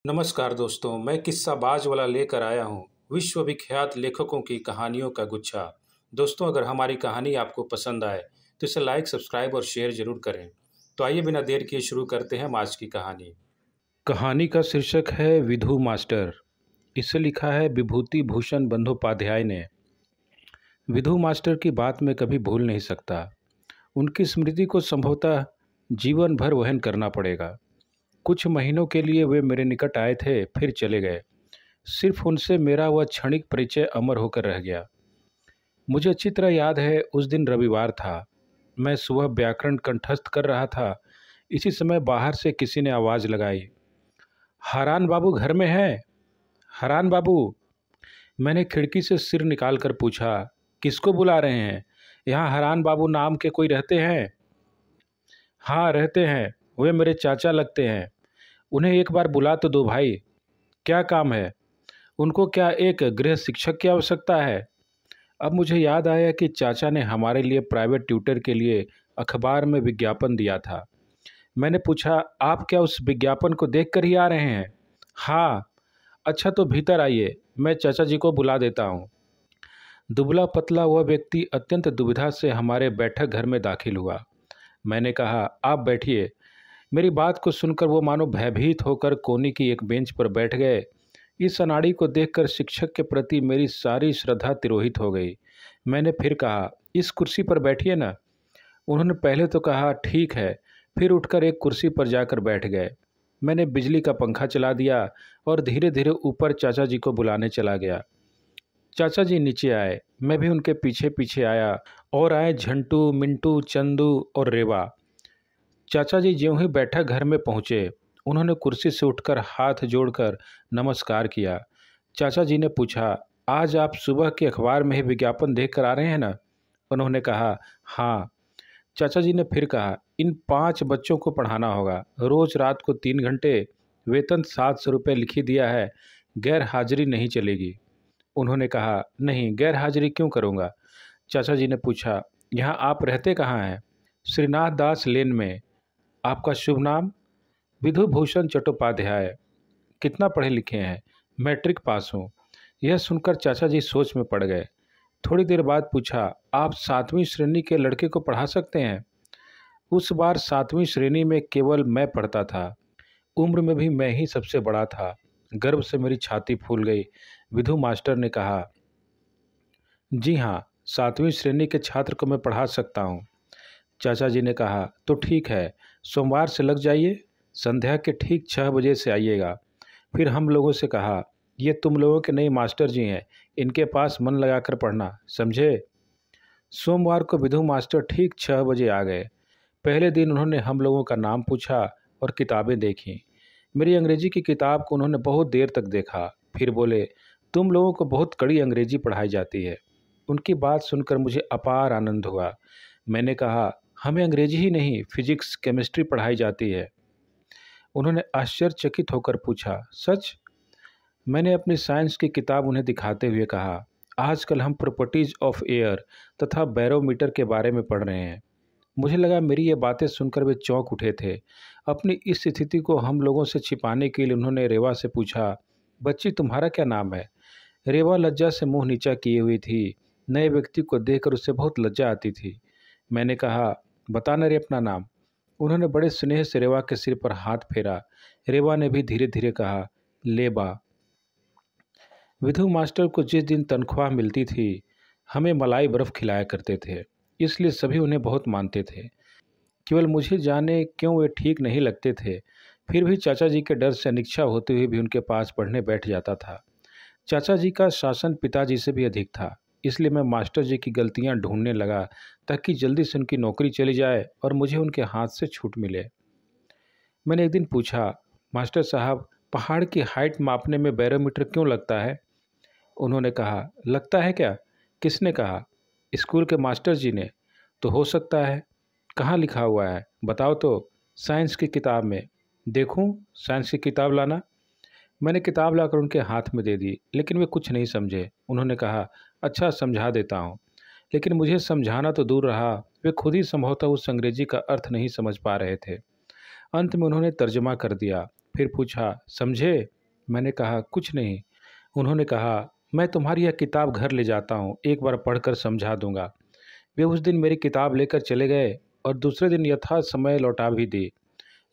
नमस्कार दोस्तों, मैं किस्साबाज वाला लेकर आया हूँ विश्व विख्यात लेखकों की कहानियों का गुच्छा। दोस्तों, अगर हमारी कहानी आपको पसंद आए तो इसे लाइक, सब्सक्राइब और शेयर जरूर करें। तो आइए बिना देर किए शुरू करते हैं हम आज की कहानी। कहानी का शीर्षक है विधु मास्टर। इसे लिखा है विभूति भूषण बंदोपाध्याय ने। विधु मास्टर की बात मैं कभी भूल नहीं सकता। उनकी स्मृति को संभवतः जीवन भर वहन करना पड़ेगा। कुछ महीनों के लिए वे मेरे निकट आए थे, फिर चले गए। सिर्फ उनसे मेरा वह क्षणिक परिचय अमर होकर रह गया। मुझे अच्छी तरह याद है, उस दिन रविवार था। मैं सुबह व्याकरण कंठस्थ कर रहा था। इसी समय बाहर से किसी ने आवाज़ लगाई, हरान बाबू घर में हैं? हरान बाबू। मैंने खिड़की से सिर निकालकर पूछा, किसको बुला रहे हैं? यहाँ हरान बाबू नाम के कोई रहते हैं? हाँ रहते हैं, वे मेरे चाचा लगते हैं। उन्हें एक बार बुला तो दो भाई। क्या काम है? उनको क्या एक गृह शिक्षक की आवश्यकता है? अब मुझे याद आया कि चाचा ने हमारे लिए प्राइवेट ट्यूटर के लिए अखबार में विज्ञापन दिया था। मैंने पूछा, आप क्या उस विज्ञापन को देख कर ही आ रहे हैं? हाँ। अच्छा तो भीतर आइए, मैं चाचा जी को बुला देता हूँ। दुबला पतला वह व्यक्ति अत्यंत दुविधा से हमारे बैठक घर में दाखिल हुआ। मैंने कहा, आप बैठिए। मेरी बात को सुनकर वो मानो भयभीत होकर कोने की एक बेंच पर बैठ गए। इस अनाड़ी को देखकर शिक्षक के प्रति मेरी सारी श्रद्धा तिरोहित हो गई। मैंने फिर कहा, इस कुर्सी पर बैठिए ना। उन्होंने पहले तो कहा ठीक है, फिर उठकर एक कुर्सी पर जाकर बैठ गए। मैंने बिजली का पंखा चला दिया और धीरे धीरे ऊपर चाचा जी को बुलाने चला गया। चाचा जी नीचे आए, मैं भी उनके पीछे पीछे आया और आए झंटू, मिंटू, चंदू और रेवा। चाचा जी ज्यों ही बैठक घर में पहुँचे, उन्होंने कुर्सी से उठकर हाथ जोड़कर नमस्कार किया। चाचा जी ने पूछा, आज आप सुबह के अखबार में ही विज्ञापन देख कर आ रहे हैं ना? उन्होंने कहा, हाँ। चाचा जी ने फिर कहा, इन 5 बच्चों को पढ़ाना होगा, रोज रात को 3 घंटे, वेतन 700 रुपये लिखी दिया है, गैर हाजिरी नहीं चलेगी। उन्होंने कहा, नहीं, गैर हाजिरी क्यों करूँगा? चाचा जी ने पूछा, यहाँ आप रहते कहाँ हैं? श्रीनाथ दास लेन में। आपका शुभ नाम? विधु भूषण चट्टोपाध्याय। कितना पढ़े लिखे हैं? मैट्रिक पास हूँ। यह सुनकर चाचा जी सोच में पड़ गए। थोड़ी देर बाद पूछा, आप 7वीं श्रेणी के लड़के को पढ़ा सकते हैं? उस बार 7वीं श्रेणी में केवल मैं पढ़ता था। उम्र में भी मैं ही सबसे बड़ा था। गर्व से मेरी छाती फूल गई। विधु मास्टर ने कहा, जी हाँ, 7वीं श्रेणी के छात्र को मैं पढ़ा सकता हूँ। चाचा जी ने कहा, तो ठीक है, सोमवार से लग जाइए, संध्या के ठीक 6 बजे से आइएगा। फिर हम लोगों से कहा, ये तुम लोगों के नए मास्टर जी हैं, इनके पास मन लगाकर पढ़ना, समझे? सोमवार को विधु मास्टर ठीक 6 बजे आ गए। पहले दिन उन्होंने हम लोगों का नाम पूछा और किताबें देखीं। मेरी अंग्रेजी की किताब को उन्होंने बहुत देर तक देखा, फिर बोले, तुम लोगों को बहुत कड़ी अंग्रेजी पढ़ाई जाती है। उनकी बात सुनकर मुझे अपार आनंद हुआ। मैंने कहा, हमें अंग्रेजी ही नहीं, फिजिक्स, केमिस्ट्री पढ़ाई जाती है। उन्होंने आश्चर्यचकित होकर पूछा, सच? मैंने अपनी साइंस की किताब उन्हें दिखाते हुए कहा, आजकल हम प्रॉपर्टीज ऑफ एयर तथा बैरोमीटर के बारे में पढ़ रहे हैं। मुझे लगा मेरी ये बातें सुनकर वे चौंक उठे थे। अपनी इस स्थिति को हम लोगों से छिपाने के लिए उन्होंने रेवा से पूछा, बच्ची तुम्हारा क्या नाम है? रेवा लज्जा से मुंह नीचा किए हुई थी। नए व्यक्ति को देखकर उसे बहुत लज्जा आती थी। मैंने कहा, बताना रे अपना नाम। उन्होंने बड़े स्नेह से रेवा के सिर पर हाथ फेरा। रेवा ने भी धीरे धीरे कहा, लेबा। विधु मास्टर को जिस दिन तनख्वाह मिलती थी, हमें मलाई बर्फ़ खिलाया करते थे, इसलिए सभी उन्हें बहुत मानते थे। केवल मुझे जाने क्यों वे ठीक नहीं लगते थे, फिर भी चाचा जी के डर से अनिच्छा होते हुए भी उनके पास पढ़ने बैठ जाता था। चाचा जी का शासन पिताजी से भी अधिक था, इसलिए मैं मास्टर जी की गलतियां ढूंढने लगा ताकि जल्दी से उनकी नौकरी चली जाए और मुझे उनके हाथ से छूट मिले। मैंने एक दिन पूछा, मास्टर साहब, पहाड़ की हाइट मापने में बैरोमीटर क्यों लगता है? उन्होंने कहा, लगता है क्या? किसने कहा? स्कूल के मास्टर जी ने। तो हो सकता है। कहाँ लिखा हुआ है, बताओ तो? साइंस की किताब में। देखूं, साइंस की किताब लाना। मैंने किताब लाकर उनके हाथ में दे दी, लेकिन वे कुछ नहीं समझे। उन्होंने कहा, अच्छा समझा देता हूँ। लेकिन मुझे समझाना तो दूर रहा, वे खुद ही संभवतः उस अंग्रेजी का अर्थ नहीं समझ पा रहे थे। अंत में उन्होंने तर्जमा कर दिया। फिर पूछा, समझे? मैंने कहा, कुछ नहीं। उन्होंने कहा, मैं तुम्हारी यह किताब घर ले जाता हूँ, एक बार पढ़कर समझा दूंगा। वे उस दिन मेरी किताब लेकर चले गए और दूसरे दिन यथा समय लौटा भी दी,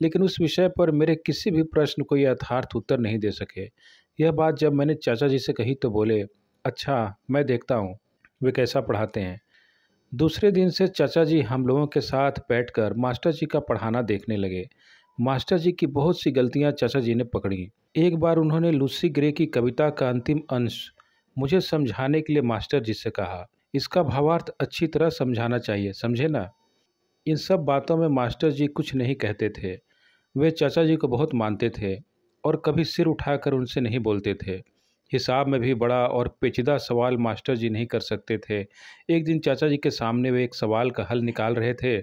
लेकिन उस विषय पर मेरे किसी भी प्रश्न को यथार्थ उत्तर नहीं दे सके। यह बात जब मैंने चाचा जी से कही तो बोले, अच्छा, मैं देखता हूँ वे कैसा पढ़ाते हैं। दूसरे दिन से चाचा जी हम लोगों के साथ बैठकर मास्टर जी का पढ़ाना देखने लगे। मास्टर जी की बहुत सी गलतियां चाचा जी ने पकड़ी। एक बार उन्होंने लूसी ग्रे की कविता का अंतिम अंश मुझे समझाने के लिए मास्टर जी से कहा, इसका भावार्थ अच्छी तरह समझाना चाहिए, समझे ना? इन सब बातों में मास्टर जी कुछ नहीं कहते थे। वे चाचा जी को बहुत मानते थे और कभी सिर उठाकर उनसे नहीं बोलते थे। हिसाब में भी बड़ा और पेचीदा सवाल मास्टर जी नहीं कर सकते थे। एक दिन चाचा जी के सामने वे एक सवाल का हल निकाल रहे थे।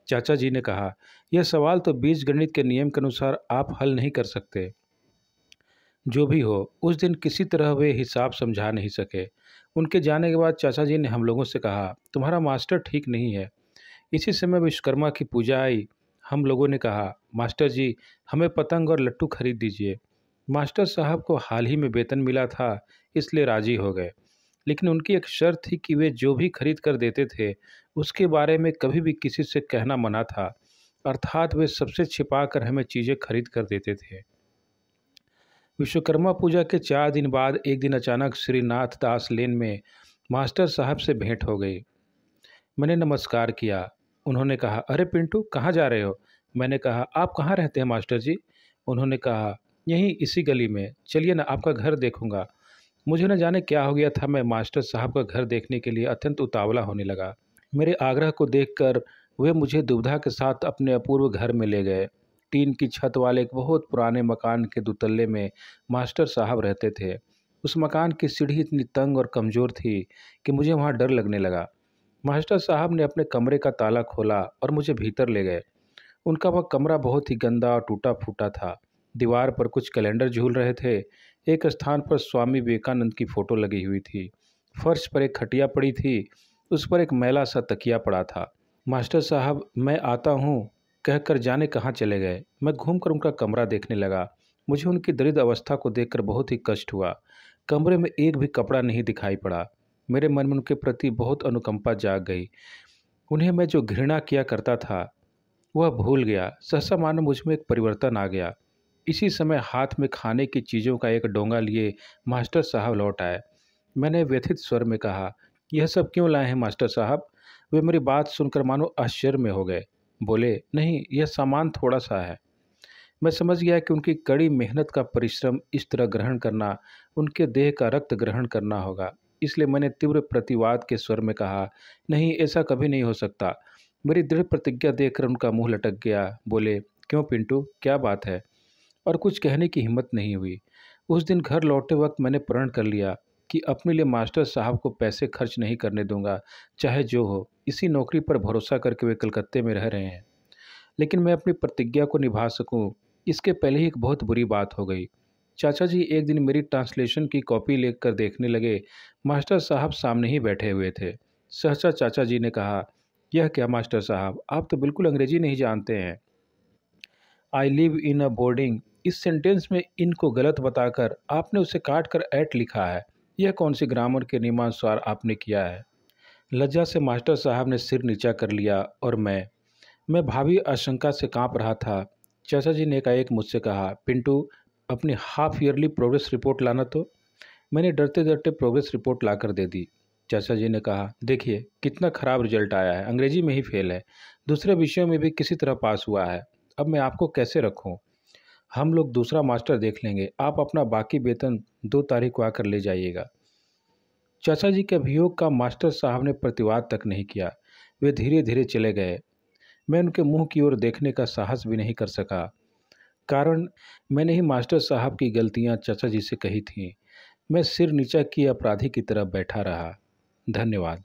चाचा जी ने कहा, यह सवाल तो बीजगणित के नियम के अनुसार आप हल नहीं कर सकते। जो भी हो, उस दिन किसी तरह वे हिसाब समझा नहीं सके। उनके जाने के बाद चाचा जी ने हम लोगों से कहा, तुम्हारा मास्टर ठीक नहीं है। इसी समय विश्वकर्मा की पूजा आई। हम लोगों ने कहा, मास्टर जी, हमें पतंग और लट्टू खरीद दीजिए। मास्टर साहब को हाल ही में वेतन मिला था, इसलिए राजी हो गए। लेकिन उनकी एक शर्त थी कि वे जो भी खरीद कर देते थे उसके बारे में कभी भी किसी से कहना मना था। अर्थात वे सबसे छिपा कर हमें चीज़ें खरीद कर देते थे। विश्वकर्मा पूजा के 4 दिन बाद एक दिन अचानक श्रीनाथ दास लेन में मास्टर साहब से भेंट हो गई। मैंने नमस्कार किया। उन्होंने कहा, अरे पिंटू, कहाँ जा रहे हो? मैंने कहा, आप कहाँ रहते हैं मास्टर जी? उन्होंने कहा, यहीं इसी गली में, चलिए ना, आपका घर देखूंगा। मुझे न जाने क्या हो गया था, मैं मास्टर साहब का घर देखने के लिए अत्यंत उतावला होने लगा। मेरे आग्रह को देखकर वे मुझे दुविधा के साथ अपने अपूर्व घर में ले गए। टीन की छत वाले एक बहुत पुराने मकान के दुतल्ले में मास्टर साहब रहते थे। उस मकान की सीढ़ी इतनी तंग और कमज़ोर थी कि मुझे वहाँ डर लगने लगा। मास्टर साहब ने अपने कमरे का ताला खोला और मुझे भीतर ले गए। उनका वह कमरा बहुत ही गंदा और टूटा फूटा था। दीवार पर कुछ कैलेंडर झूल रहे थे। एक स्थान पर स्वामी विवेकानंद की फ़ोटो लगी हुई थी। फर्श पर एक खटिया पड़ी थी, उस पर एक मैला सा तकिया पड़ा था। मास्टर साहब, मैं आता हूँ कहकर जाने कहाँ चले गए। मैं घूमकर उनका कमरा देखने लगा। मुझे उनकी दरिद्र अवस्था को देखकर बहुत ही कष्ट हुआ। कमरे में एक भी कपड़ा नहीं दिखाई पड़ा। मेरे मन में उनके प्रति बहुत अनुकंपा जाग गई। उन्हें मैं जो घृणा किया करता था वह भूल गया। सहसा मानो मुझ में एक परिवर्तन आ गया। इसी समय हाथ में खाने की चीज़ों का एक डोंगा लिए मास्टर साहब लौट आए। मैंने व्यथित स्वर में कहा, यह सब क्यों लाए हैं मास्टर साहब? वे मेरी बात सुनकर मानो आश्चर्य में हो गए। बोले, नहीं, यह सामान थोड़ा सा है। मैं समझ गया कि उनकी कड़ी मेहनत का परिश्रम इस तरह ग्रहण करना उनके देह का रक्त ग्रहण करना होगा। इसलिए मैंने तीव्र प्रतिवाद के स्वर में कहा, नहीं, ऐसा कभी नहीं हो सकता। मेरी दृढ़ प्रतिज्ञा देखकर उनका मुंह लटक गया। बोले, क्यों पिंटू, क्या बात है? और कुछ कहने की हिम्मत नहीं हुई। उस दिन घर लौटते वक्त मैंने प्रण कर लिया कि अपने लिए मास्टर साहब को पैसे खर्च नहीं करने दूंगा, चाहे जो हो। इसी नौकरी पर भरोसा करके वे कलकत्ते में रह रहे हैं। लेकिन मैं अपनी प्रतिज्ञा को निभा सकूं, इसके पहले ही एक बहुत बुरी बात हो गई। चाचा जी एक दिन मेरी ट्रांसलेशन की कॉपी लेकर देखने लगे। मास्टर साहब सामने ही बैठे हुए थे। सहसा चाचा जी ने कहा, यह क्या मास्टर साहब, आप तो बिल्कुल अंग्रेजी नहीं जानते हैं। I live in a boarding, इस सेंटेंस में इन को गलत बताकर आपने उसे काट कर एट लिखा है। यह कौन सी ग्रामर के नियमानुसार आपने किया है? लज्जा से मास्टर साहब ने सिर नीचा कर लिया और मैं भावी आशंका से कांप रहा था। चाचा जी ने एकाएक मुझसे कहा, पिंटू, अपनी हाफ ईयरली प्रोग्रेस रिपोर्ट लाना तो। मैंने डरते डरते प्रोग्रेस रिपोर्ट लाकर दे दी। चाचा जी ने कहा, देखिए कितना ख़राब रिजल्ट आया है, अंग्रेजी में ही फेल है, दूसरे विषयों में भी किसी तरह पास हुआ है। अब मैं आपको कैसे रखूं? हम लोग दूसरा मास्टर देख लेंगे, आप अपना बाकी वेतन 2 तारीख को आकर ले जाइएगा। चाचा जी के अभियोग का मास्टर साहब ने प्रतिवाद तक नहीं किया। वे धीरे धीरे चले गए। मैं उनके मुंह की ओर देखने का साहस भी नहीं कर सका, कारण मैंने ही मास्टर साहब की गलतियां चाचा जी से कही थीं। मैं सिर नीचा किए अपराधी की तरह बैठा रहा। धन्यवाद।